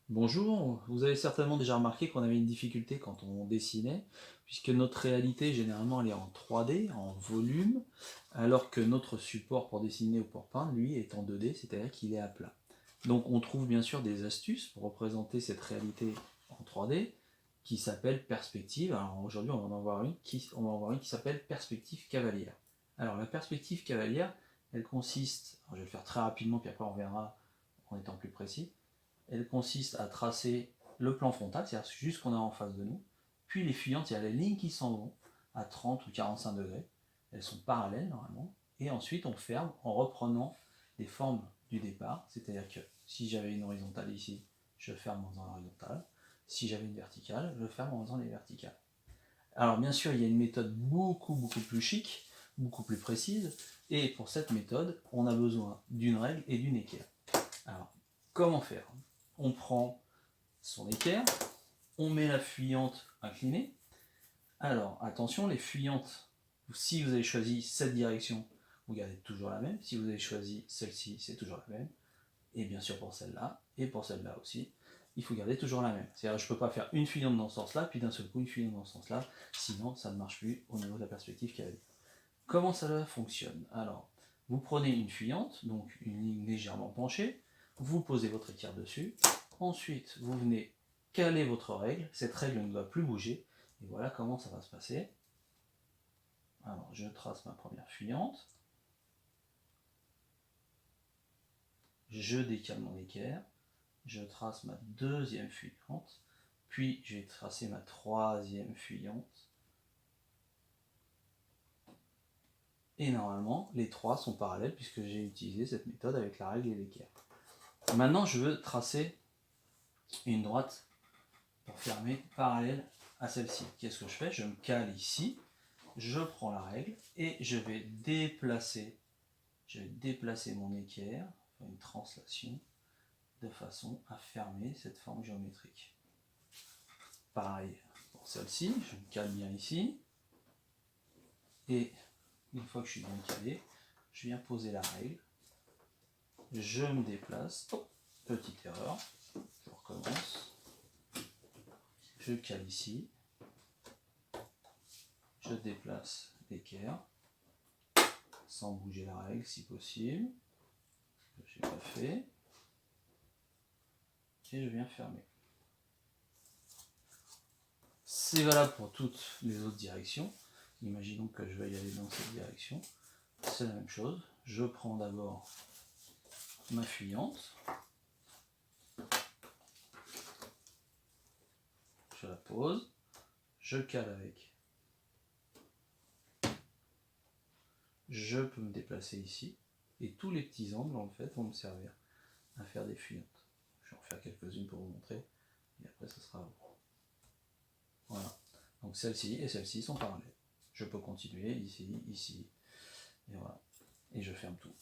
Bonjour, vous avez certainement déjà remarqué qu'on avait une difficulté quand on dessinait, puisque notre réalité généralement elle est en 3D, en volume, alors que notre support pour dessiner ou pour peindre, lui, est en 2D, c'est-à-dire qu'il est à plat. Donc on trouve bien sûr des astuces pour représenter cette réalité en 3D qui s'appelle perspective. Alors aujourd'hui on va en voir une qui s'appelle perspective cavalière. Alors la perspective cavalière, elle consiste, alors je vais le faire très rapidement puis après on verra en étant plus précis, elle consiste à tracer le plan frontal, c'est-à-dire juste ce qu'on a en face de nous, puis les fuyantes, c'est-à-dire les lignes qui s'en vont à 30 ou 45 degrés, elles sont parallèles normalement, et ensuite on ferme en reprenant les formes du départ, c'est-à-dire que si j'avais une horizontale ici, je ferme en faisant l'horizontale, si j'avais une verticale, je ferme en faisant les verticales. Alors bien sûr, il y a une méthode beaucoup plus chic, beaucoup plus précise, et pour cette méthode, on a besoin d'une règle et d'une équerre. Alors, comment faire? On prend son équerre, on met la fuyante inclinée. Alors, attention, les fuyantes, si vous avez choisi cette direction, vous gardez toujours la même. Si vous avez choisi celle-ci, c'est toujours la même. Et bien sûr pour celle-là, et pour celle-là aussi, il faut garder toujours la même. C'est-à-dire que je ne peux pas faire une fuyante dans ce sens-là, puis d'un seul coup une fuyante dans ce sens-là, sinon ça ne marche plus au niveau de la perspective cavalière. Comment ça fonctionne? Alors, vous prenez une fuyante, donc une ligne légèrement penchée, vous posez votre équerre dessus, ensuite vous venez caler votre règle, cette règle ne doit plus bouger, et voilà comment ça va se passer. Alors je trace ma première fuyante, je décale mon équerre, je trace ma deuxième fuyante, puis je vais tracer ma troisième fuyante, et normalement les trois sont parallèles puisque j'ai utilisé cette méthode avec la règle et l'équerre. Maintenant je veux tracer une droite pour fermer parallèle à celle-ci. Qu'est-ce que je fais? Je me cale ici, je prends la règle et je vais déplacer mon équerre, faire une translation, de façon à fermer cette forme géométrique. Pareil pour celle-ci, je me cale bien ici, et une fois que je suis bien calé, je viens poser la règle, je me déplace, oh, petite erreur, je recommence, je cale ici, je déplace l'équerre, sans bouger la règle si possible, je n'ai pas fait, et je viens fermer. C'est valable pour toutes les autres directions. Imaginons que je veuille aller dans cette direction. C'est la même chose. Je prends d'abord ma fuyante, je la pose, je cale avec. Je peux me déplacer ici, et tous les petits angles en fait vont me servir à faire des fuyantes. Je vais en faire quelques-unes pour vous montrer, et après ça sera bon. Voilà. Donc celle-ci et celle-ci sont parallèles. Je peux continuer ici, ici, et voilà. Et je ferme tout.